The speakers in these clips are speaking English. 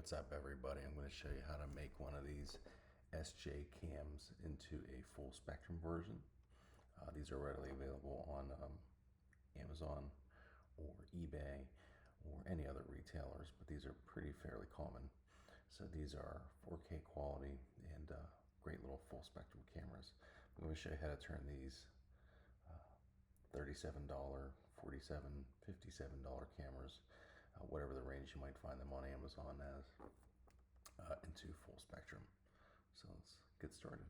what's up everybody? I'm going to show you how to make one of these SJ cams into a full spectrum version. These are readily available on Amazon or eBay or any other retailers, but these are fairly common. So these are 4K quality and great little full spectrum cameras. I'm going to show you how to turn these $37, $47, $57 cameras, whatever the range you might find them on Amazon as, into full spectrum. So let's get started.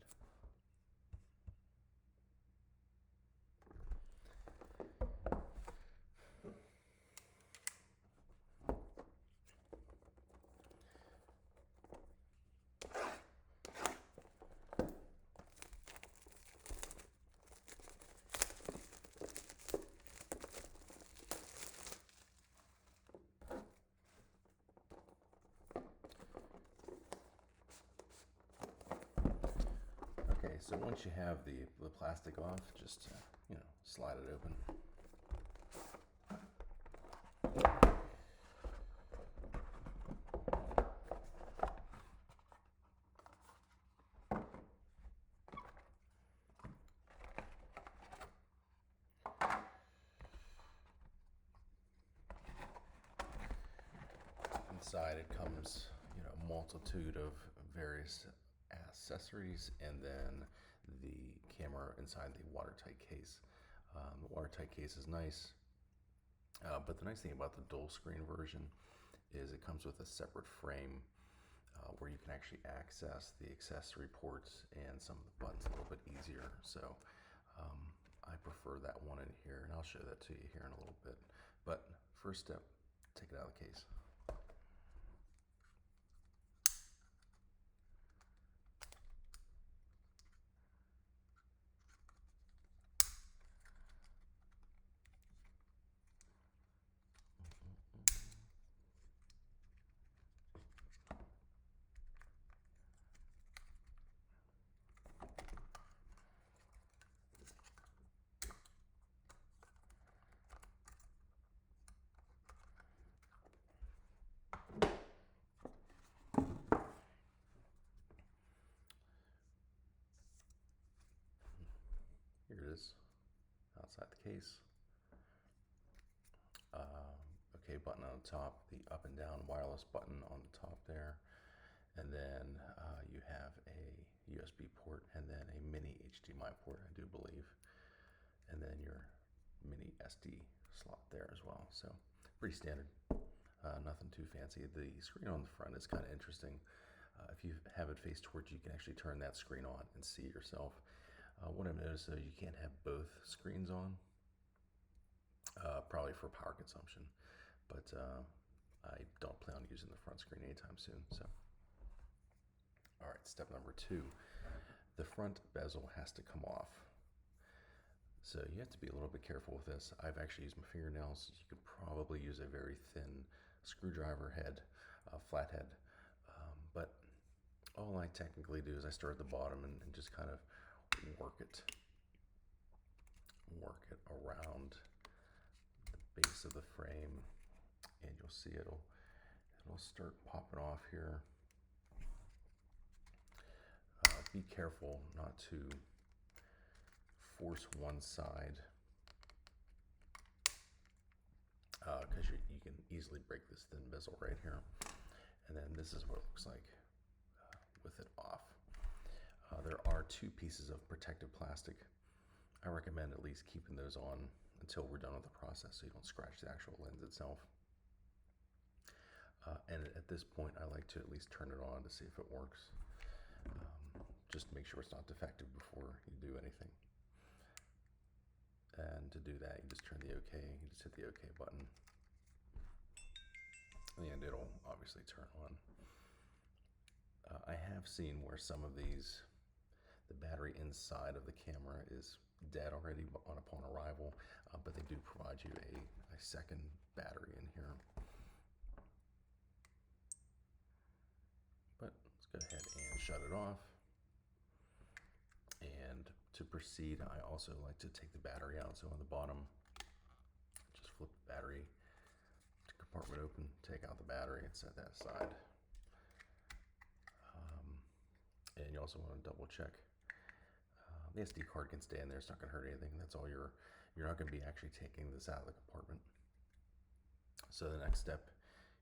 Okay, so once you have the plastic off, just slide it open. Inside it comes, a multitude of various accessories, and then the camera inside the watertight case. The watertight case is nice, but the nice thing about the dual screen version is it comes with a separate frame where you can actually access the accessory ports and some of the buttons a little bit easier. So I prefer that one in here, and I'll show that to you here in a little bit. But first step, take it out of the case. Here it is, outside the case. OK button on the top, the up and down wireless button on the top there, and then you have a USB port and then a mini HDMI port, I do believe, and then your mini SD slot there as well. So pretty standard, nothing too fancy. The screen on the front is kind of interesting. If you have it faced towards you, you can actually turn that screen on and see yourself. What I've noticed is you can't have both screens on, probably for power consumption, but I don't plan on using the front screen anytime soon. So, all right, step number 2, the front bezel has to come off. So you have to be a little bit careful with this. I've actually used my fingernails. You could probably use a very thin screwdriver head, flathead, but all I technically do is I start at the bottom and just kind of work it around the base of the frame, and you'll see it'll start popping off here. Be careful not to force one side, because you can easily break this thin bezel right here. And then this is what it looks like with it off. There are 2 pieces of protective plastic. I recommend at least keeping those on until we're done with the process so you don't scratch the actual lens itself. And at this point, I like to at least turn it on to see if it works, just to make sure it's not defective before you do anything. And to do that, you just turn the OK, you just hit the OK button, and it'll obviously turn on. I have seen where some of these, the battery inside of the camera is dead already upon arrival, but they do provide you a second battery in here. But let's go ahead and shut it off. And to proceed, I also like to take the battery out. So on the bottom, just flip the battery compartment open, take out the battery, and set that aside. also want to double check. The SD card can stay in there. It's not going to hurt anything. That's all you're not going to be actually taking this out of the compartment. So the next step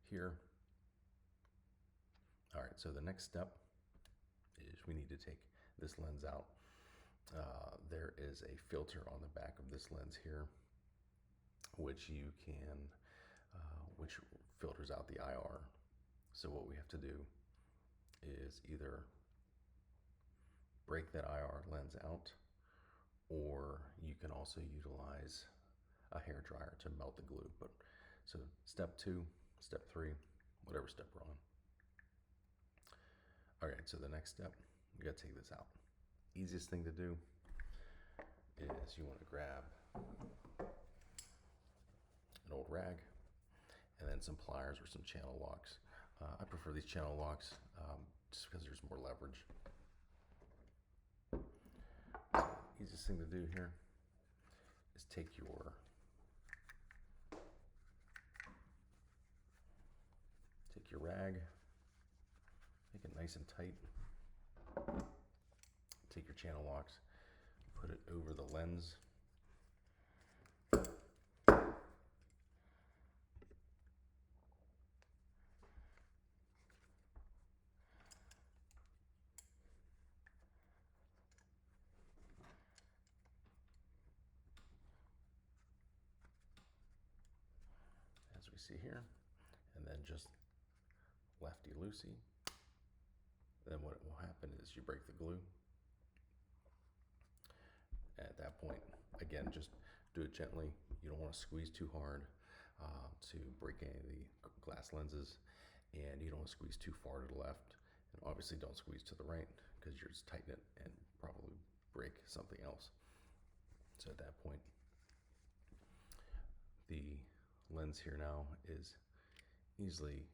here. All right, so the next step is we need to take this lens out. There is a filter on the back of this lens here, which which filters out the IR. So what we have to do is either break that IR lens out, or you can also utilize a hair dryer to melt the glue. But so step 2, step 3, whatever step we're on. All right, so the next step, you gotta take this out. Easiest thing to do is you want to grab an old rag and then some pliers or some channel locks. I prefer these channel locks just because there's more leverage. So the easiest thing to do here is take your rag, make it nice and tight. Take your channel locks, put it over the lens. As we see here, and then just lefty-loosey. Then what will happen is you break the glue. At that point, again, just do it gently. You don't want to squeeze too hard to break any of the glass lenses, and you don't want to squeeze too far to the left. And obviously don't squeeze to the right because you're just tighten it and probably break something else. So at that point, the lens here now is easily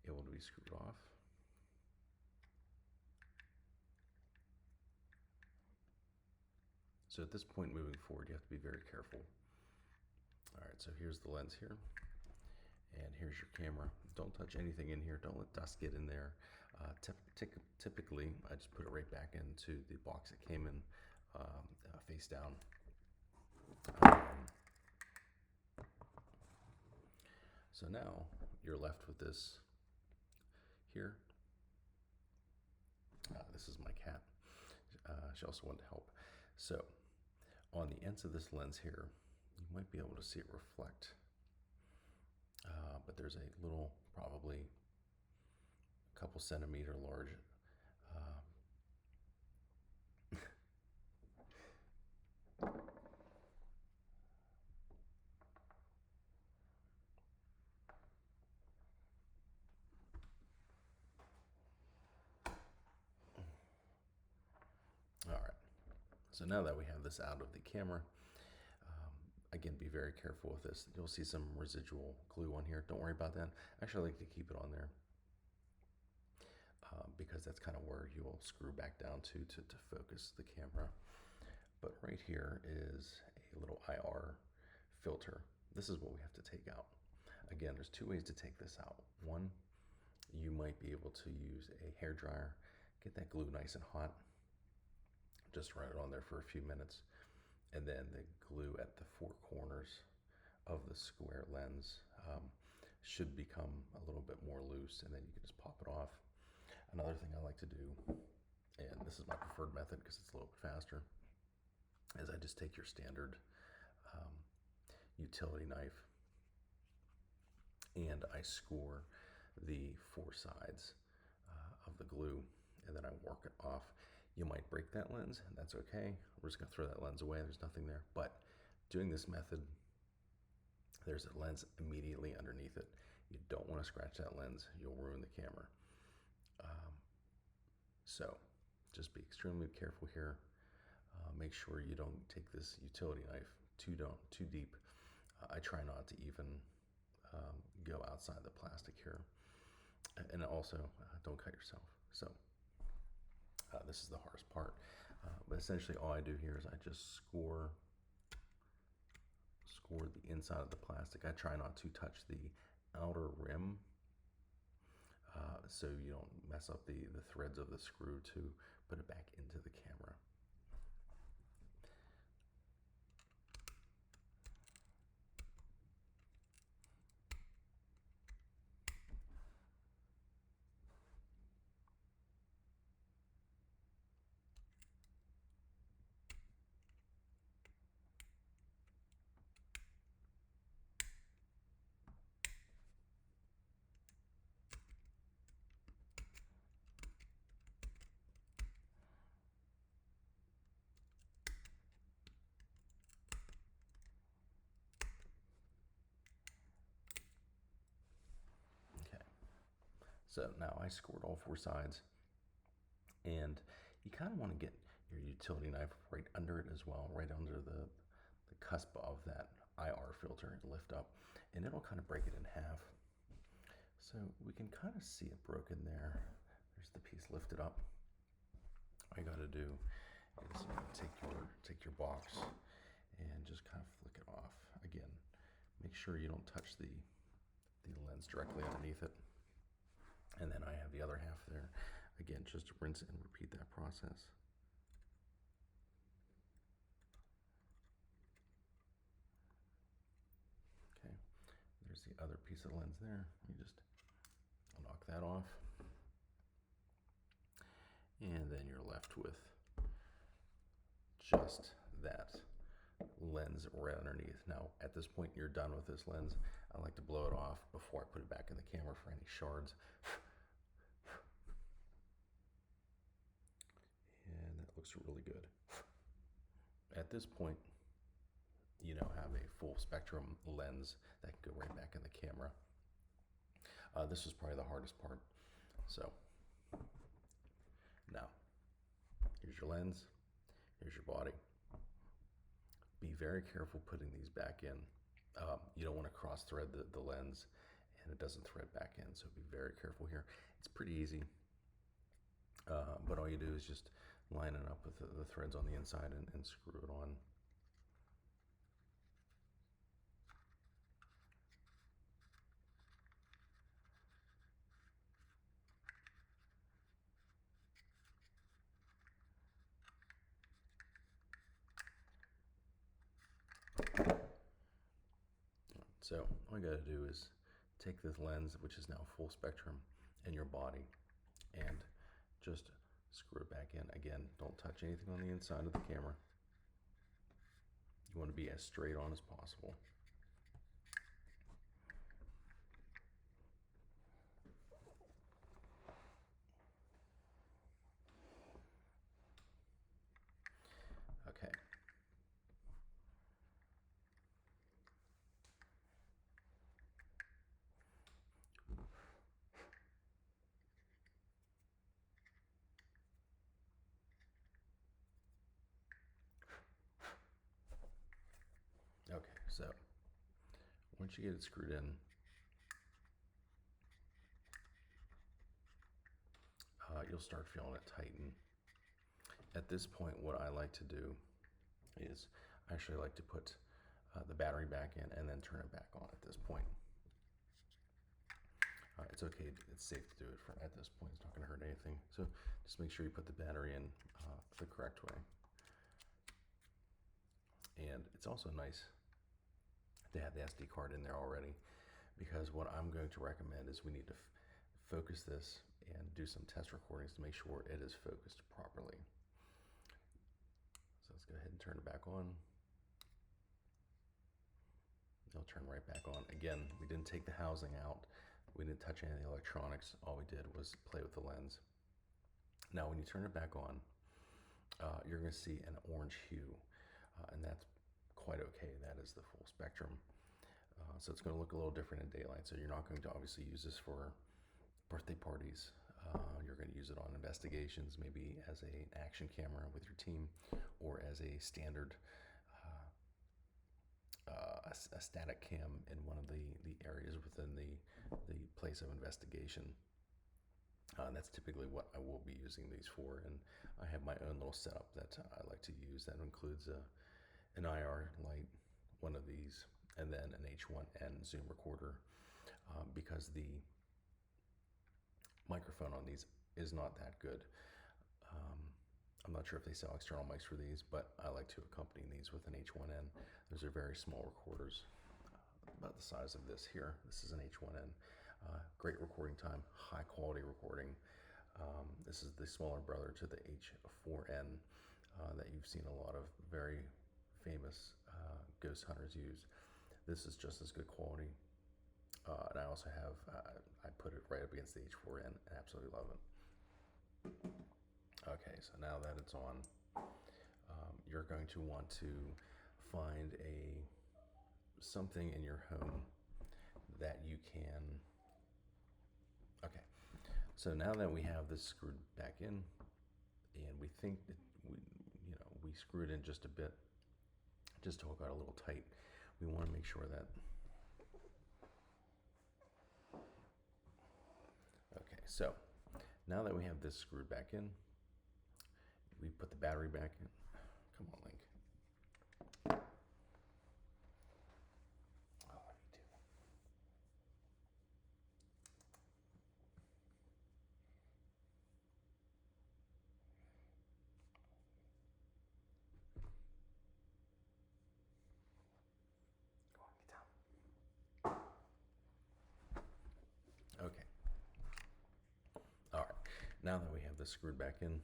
able to be screwed off. So at this point moving forward, you have to be very careful. All right, so here's the lens here, and here's your camera. Don't touch anything in here. Don't let dust get in there. Typically, I just put it right back into the box it came in, face down. So now you're left with this here. This is my cat. She also wanted to help. So on the ends of this lens here, you might be able to see it reflect, but there's a little, probably a couple centimeter large all right, so now that we have this out of the camera, again, be very careful with this. You'll see some residual glue on here. Don't worry about that. Actually, I like to keep it on there because that's kind of where you will screw back down to focus the camera. But right here is a little IR filter. This is what we have to take out. Again, there's 2 ways to take this out. One, you might be able to use a hair dryer, get that glue nice and hot, just run it on there for a few minutes, and then the glue at the 4 corners of the square lens should become a little bit more loose, and then you can just pop it off. Another thing I like to do, and this is my preferred method because it's a little bit faster, is I just take your standard utility knife and I score the 4 sides of the glue, and then I work it off. You might break that lens, and that's okay. We're just gonna throw that lens away. There's nothing there. But doing this method, there's a lens immediately underneath it. You don't want to scratch that lens. You'll ruin the camera. So just be extremely careful here. Make sure you don't take this utility knife too deep. I try not to even go outside the plastic here. And also, don't cut yourself. So this is the hardest part. But essentially all I do here is I just score the inside of the plastic. I try not to touch the outer rim. so you don't mess up the threads of the screw to put it back into the camera. Okay, so now I scored all four sides, and you kind of want to get your utility knife right under it as well, right under the cusp of that IR filter, lift up, and it'll kind of break it in half. So we can kind of see it broken there. There's the piece lifted up. All you got to do is take your box and just kind of flick it off. Again, make sure you don't touch the lens directly underneath it. And then I have the other half there. Again, just rinse and repeat that process. Okay, there's the other piece of lens there. You just knock that off. And then you're left with just that lens right underneath. Now, at this point, you're done with this lens. I like to blow it off before I put it back in the camera for any shards. And that looks really good. At this point, you now have a full spectrum lens that can go right back in the camera. This was probably the hardest part. So now, here's your lens, here's your body. Be very careful putting these back in. You don't want to cross thread the lens and it doesn't thread back in, so be very careful here. It's pretty easy, but all you do is just line it up with the threads on the inside and screw it on. So all you got to do is take this lens, which is now full spectrum, in your body, and just screw it back in. Again, don't touch anything on the inside of the camera. You want to be as straight on as possible. Okay. Okay, so once you get it screwed in, you'll start feeling it tighten. At this point, what I like to do is I actually like to put the battery back in and then turn it back on at this point. It's okay, it's safe to do it at this point. It's not going to hurt anything. So just make sure you put the battery in the correct way. And it's also nice to have the SD card in there already, because what I'm going to recommend is we need to focus this and do some test recordings to make sure it is focused properly. So let's go ahead and turn it back on. It'll turn right back on. Again, we didn't take the housing out. We didn't touch any of the electronics. All we did was play with the lens. Now, when you turn it back on, you're going to see an orange hue, and that's quite okay. That is the full spectrum. So it's going to look a little different in daylight. So you're not going to obviously use this for birthday parties. You're going to use it on investigations, maybe as an action camera with your team, or as a standard a static cam in one of the areas within the place of investigation. That's typically what I will be using these for, and I have my own little setup that I like to use that includes an IR light, one of these, and then an H1N zoom recorder, because microphone on these is not that good. Um, I'm not sure if they sell external mics for these, but I like to accompany these with an H1N. Those are very small recorders, about the size of this here. This is an H1N. Great recording time, high quality recording. This is the smaller brother to the H4N that you've seen a lot of very famous ghost hunters use. This is just as good quality. And I also have, I put it right up against the H4N and absolutely love it. Okay, so now that it's on, you're going to want to find something in your home that you can. Okay, so now that we have this screwed back in, and we think that we screwed in just a bit, just to hook out a little tight. We want to make sure that. Okay, so now that we have this screwed back in, we put the battery back in. Come on, Link. Oh, I need to. Go on, get down. Okay. All right. Now that we have this screwed back in,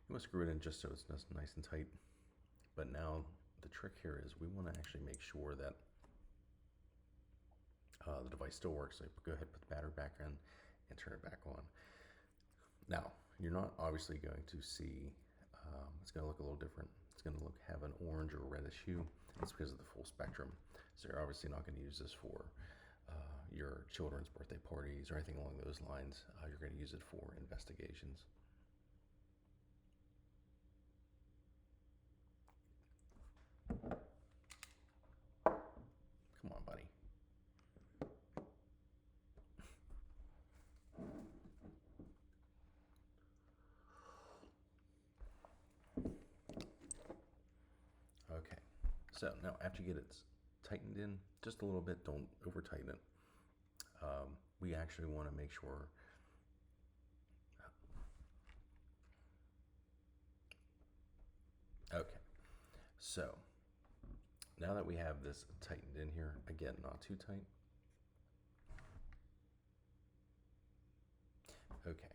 you want to screw it in just so it's nice and tight. But now the trick here is we want to actually make sure that the device still works. So go ahead, put the battery back in, and turn it back on. Now, you're not obviously going to see, it's going to look a little different. It's going to have an orange or reddish hue. That's because of the full spectrum. So you're obviously not going to use this for your children's birthday parties or anything along those lines. You're going to use it for investigations. Come on, buddy. Okay, so now after you get it tightened in just a little bit, don't over tighten it. We actually want to make sure okay, so now that we have this tightened in here, again, not too tight. Okay,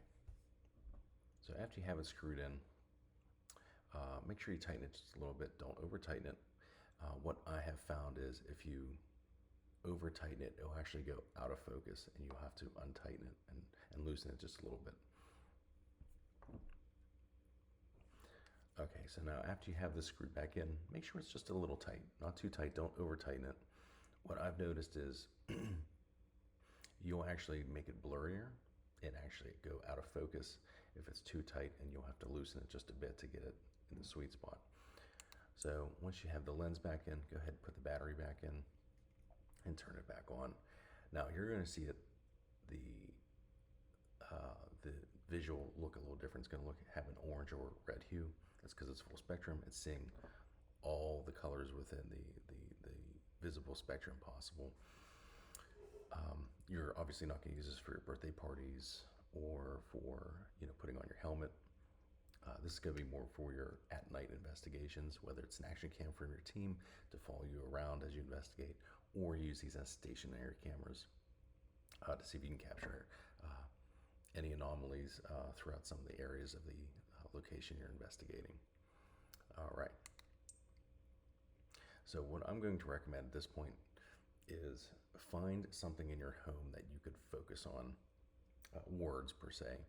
so after you have it screwed in, make sure you tighten it just a little bit. Don't over tighten it. What I have found is if you over tighten it, it'll actually go out of focus and you'll have to untighten it and loosen it just a little bit. Okay, so now after you have this screwed back in, make sure it's just a little tight, not too tight, don't over tighten it. What I've noticed is you'll actually make it blurrier and actually go out of focus if it's too tight, and you'll have to loosen it just a bit to get it in the sweet spot. So once you have the lens back in, go ahead and put the battery back in and turn it back on. Now you're going to see it, the visual look a little different. It's going to have an orange or red hue. That's because it's full spectrum. It's seeing all the colors within the visible spectrum possible. You're obviously not going to use this for your birthday parties or for putting on your helmet. This is going to be more for your at-night investigations, whether it's an action cam from your team to follow you around as you investigate, or use these as stationary cameras to see if you can capture any anomalies throughout some of the areas of the location you're investigating. All right. So what I'm going to recommend at this point is find something in your home that you could focus on, words per se,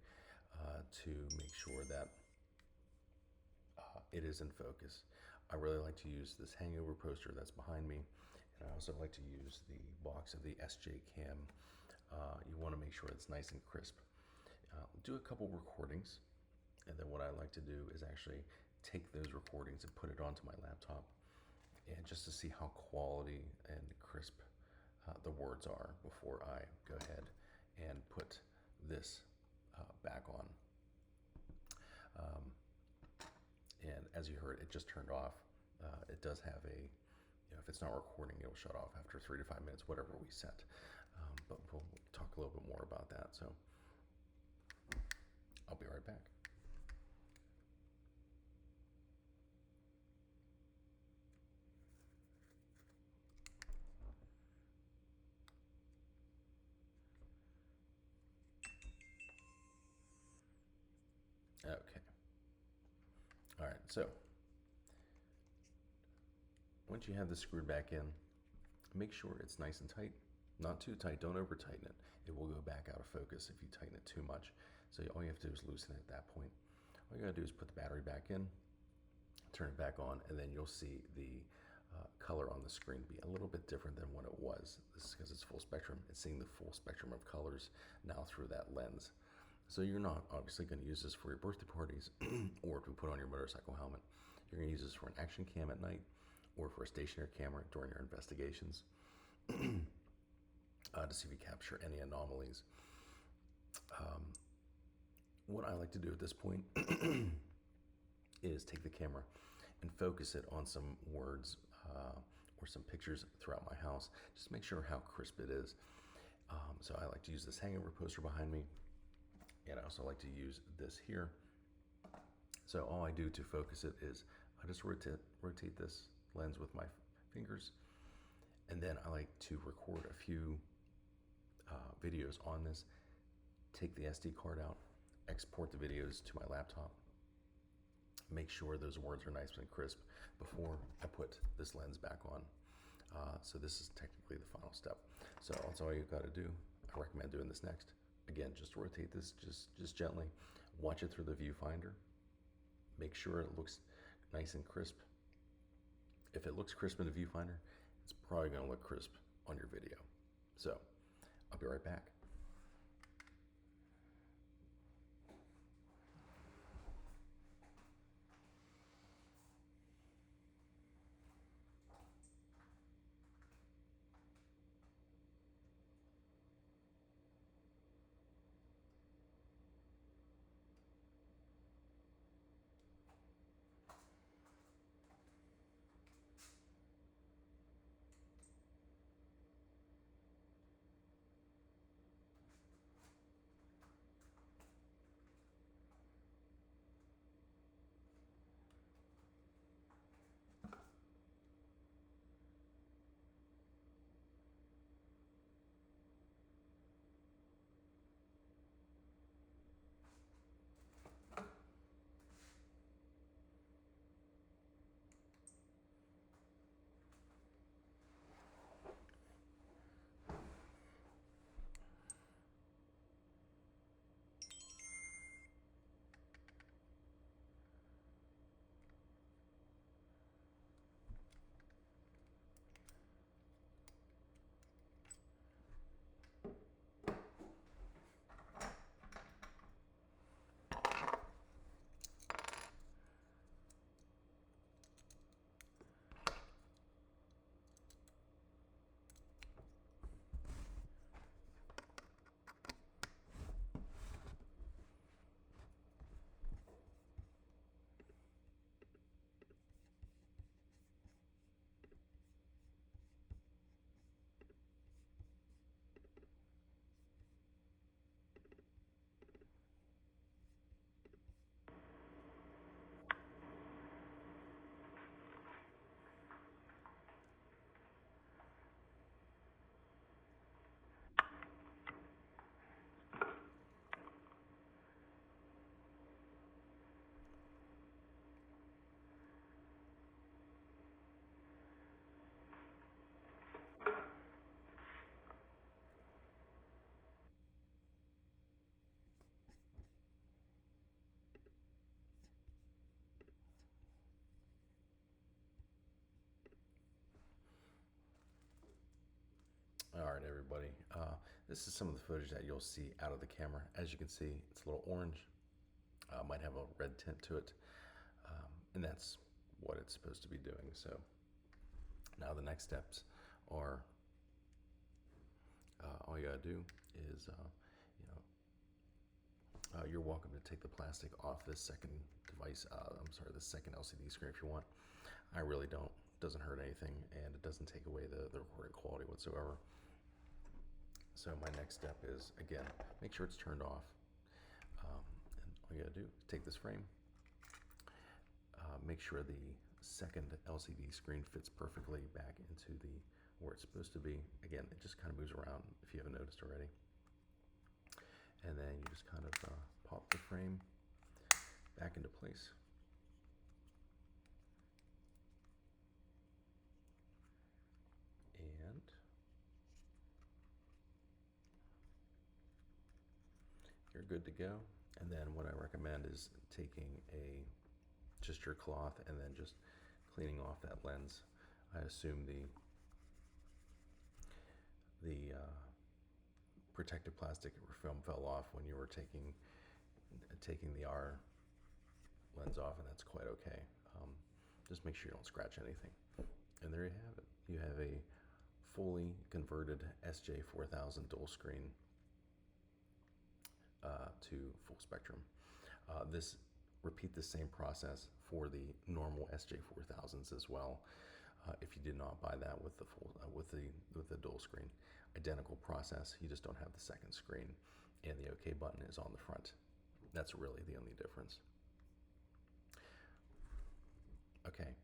to make sure that it is in focus. I really like to use this hangover poster that's behind me, and I also like to use the box of the SJ Cam. You want to make sure it's nice and crisp. Do a couple recordings, and then what I like to do is actually take those recordings and put it onto my laptop, and just to see how quality and crisp the words are before I go ahead and put this back on. And as you heard, it just turned off. It does have if it's not recording, it'll shut off after 3 to 5 minutes, whatever we set. But we'll talk a little bit more about Okay. All right, so once you have this screwed back in, make sure it's nice and tight. Not too tight, don't over tighten it. It will go back out of focus if you tighten it too much. So all you have to do is loosen it at that point. All you gotta do is put the battery back in, turn it back on, and then you'll see the color on the screen be a little bit different than what it was. This is because it's full spectrum. It's seeing the full spectrum of colors now through that lens. So you're not obviously going to use this for your birthday parties or to put on your motorcycle helmet. You're going to use this for an action cam at night or for a stationary camera during your investigations to see if you capture any anomalies. What I like to do at this point is take the camera and focus it on some words or some pictures throughout my house. Just make sure how crisp it is. So I like to use this hangover poster behind me, and I also like to use this here. So all I do to focus it is I just rotate this lens with my fingers, and then I like to record a few videos on this, take the SD card out, export the videos to my laptop, make sure those words are nice and crisp before I put this lens back on. So this is technically the final step. So that's all you've got to do. I recommend doing this next. Again, just rotate this just gently. Watch it through the viewfinder. Make sure it looks nice and crisp. If it looks crisp in the viewfinder, it's probably going to look crisp on your video. So I'll be right back. All right, everybody. This is some of the footage that you'll see out of the camera. As you can see, it's a little orange. Might have a red tint to it, and that's what it's supposed to be doing. So now the next steps are all you gotta do is, you're welcome to take the plastic off this second device. This second LCD screen if you want. I really don't. It doesn't hurt anything, and it doesn't take away the recording quality whatsoever. So my next step is, again, make sure it's turned off. And all you gotta do is take this frame, make sure the second LCD screen fits perfectly back into where it's supposed to be. Again, it just kind of moves around if you haven't noticed already. And then you just kind of pop the frame back into place. And you're good to go. And then what I recommend is taking just your cloth and then just cleaning off that lens. I assume the protective plastic film fell off when you were taking the R lens off, and that's quite okay. Just make sure you don't scratch anything. And there you have it. You have a fully converted SJ4000 dual screen to full spectrum. Repeat the same process for the normal SJ4000s as well. If you did not buy that with the dual screen, identical process. You just don't have the second screen, and the OK button is on the front. That's really the only difference. Okay,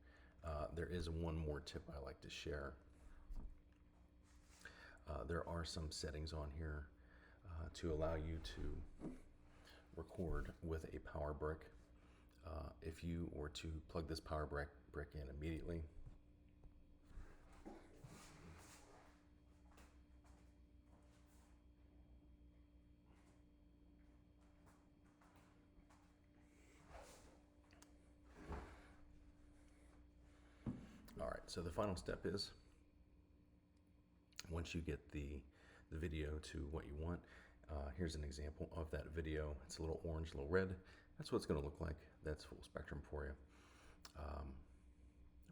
there is one more tip I like to share. There are some settings on here to allow you to record with a power brick. If you were to plug this power brick in immediately, all right, so the final step is, once you get the video to what you want, here's an example of that video. It's a little orange, a little red. That's what it's going to look like. That's full spectrum for you.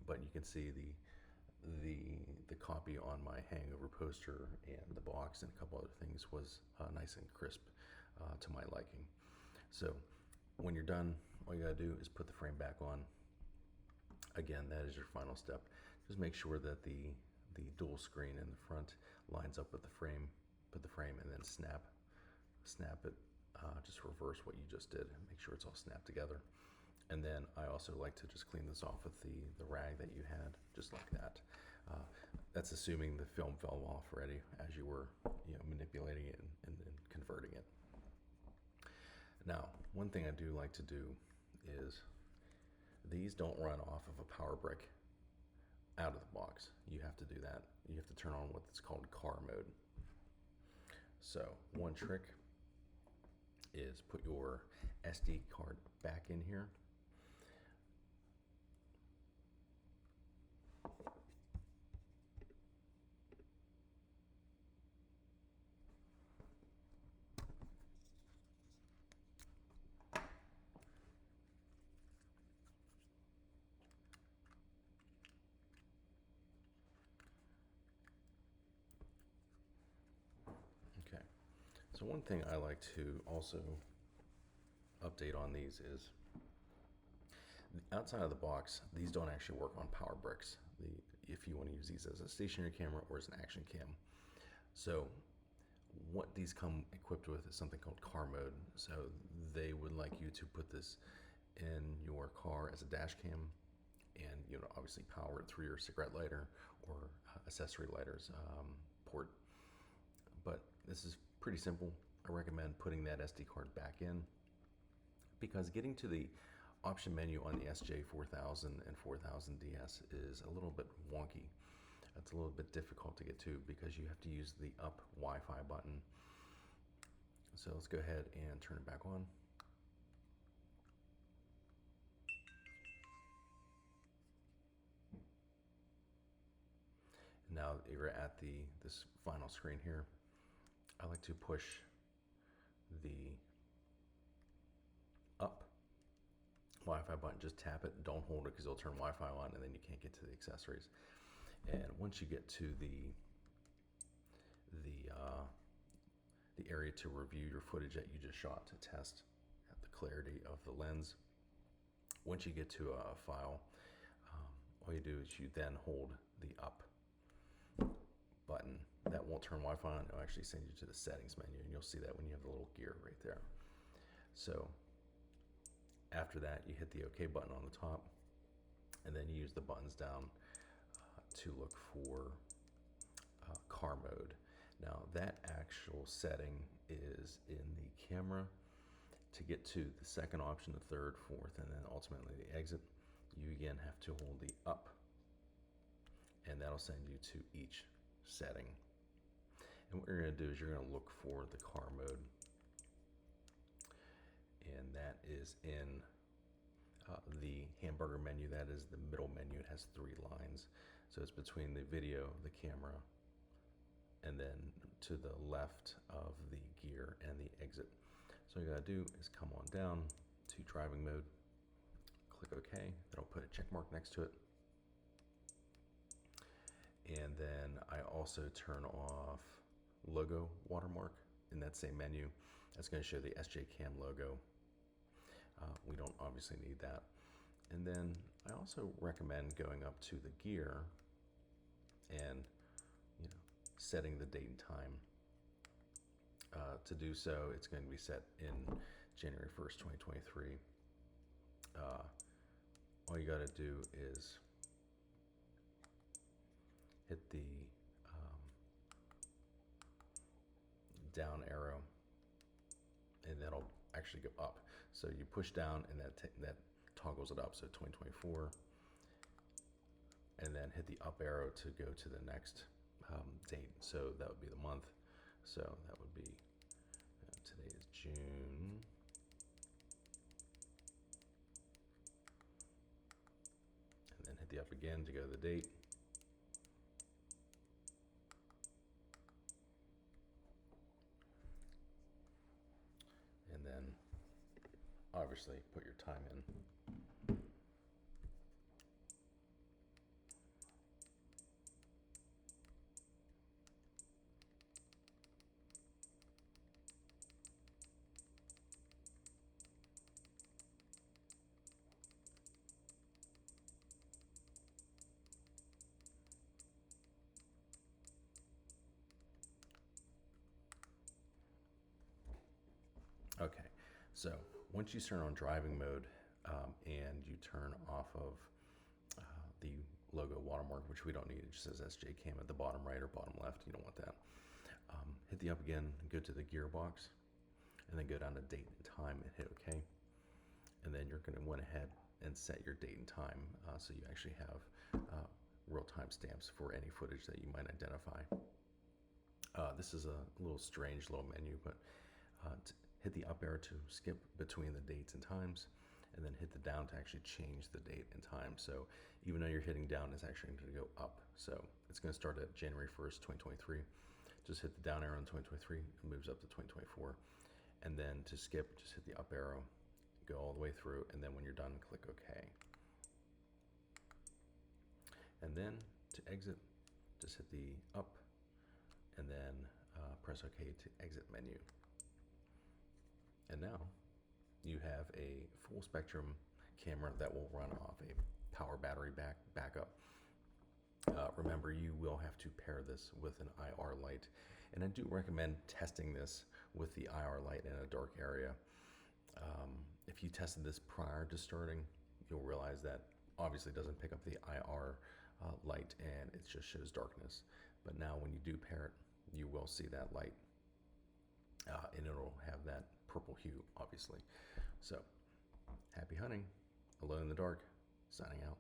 But you can see the copy on my hangover poster and the box and a couple other things was nice and crisp to my liking. So when you're done, all you gotta do is put the frame back on. Again, that is your final step. Just make sure that the dual screen in the front lines up with the frame. Put the frame and then snap it. Just reverse what you just did. Make sure it's all snapped together. And then I also like to just clean this off with the rag that you had, just like that. That's assuming the film fell off already as you were manipulating it and converting it. Now, one thing I do like to do is these don't run off of a power brick out of the box. You have to do that. You have to turn on what's called car mode. So one trick is put your SD card back in here. Okay, so one thing I like to also update on these is outside of the box, these don't actually work on power bricks. If you want to use these as a stationary camera or as an action cam. So what these come equipped with is something called car mode. So they would like you to put this in your car as a dash cam and obviously power it through your cigarette lighter or accessory lighters port. But this is pretty simple. I recommend putting that SD card back in, because getting to the option menu on the SJ4000 and 4000DS is a little bit wonky. It's a little bit difficult to get to because you have to use the up Wi-Fi button. So let's go ahead and turn it back on. Now that you're at this final screen here, I like to push the up Wi-Fi button. Just tap it, don't hold it because it'll turn Wi-Fi on and then you can't get to the accessories. And once you get to the area to review your footage that you just shot to test the clarity of the lens, once you get to a file, all you do is you then hold the up button. That won't turn Wi-Fi on. It'll actually send you to the settings menu, and you'll see that when you have the little gear right there. So after that, you hit the OK button on the top, and then you use the buttons down to look for car mode. Now that actual setting is in the camera To get to the second option, the third, fourth, and then ultimately the exit, you again have to hold the up, and that'll send you to each setting. And what you're going to do is you're going to look for the car mode, and that is in the hamburger menu. That is the middle menu. It has 3 lines, so it's between the video, the camera, and then to the left of the gear and the exit. So all you gotta do is come on down to driving mode, click OK. That'll put a check mark next to it. And then I also turn off logo watermark in that same menu. That's going to show the SJ4000 logo. We don't obviously need that. And then I also recommend going up to the gear and setting the date and time. To do so, it's going to be set in January 1st, 2023. All you got to do is hit the down arrow, and that'll actually go up. So you push down, and that toggles it up. So 2024, and then hit the up arrow to go to the next date. So that would be the month. So that would be today is June. And then hit the up again to go to the date. And then obviously put your time in. Okay, so once you turn on driving mode and you turn off of the logo watermark, which we don't need, it just says SJ4000 at the bottom right or bottom left, you don't want that. Hit the up again, go to the gearbox, and then go down to date and time and hit OK. And then you're going to went ahead and set your date and time so you actually have real time stamps for any footage that you might identify. This is a little strange little menu, but hit the up arrow to skip between the dates and times, and then hit the down to actually change the date and time. So even though you're hitting down, it's actually going to go up. So it's going to start at January 1st, 2023. Just hit the down arrow in 2023, it moves up to 2024. And then to skip, just hit the up arrow, go all the way through, and then when you're done, click OK. And then to exit, just hit the up, and then press OK to exit menu. And now you have a full spectrum camera that will run off a power battery backup. Remember, you will have to pair this with an IR light, and I do recommend testing this with the IR light in a dark area. If you tested this prior to starting, you'll realize that obviously it doesn't pick up the IR light, and it just shows darkness. But now when you do pair it, you will see that light, and it'll have that purple hue, obviously. So, happy hunting. Alone in the Dark, signing out.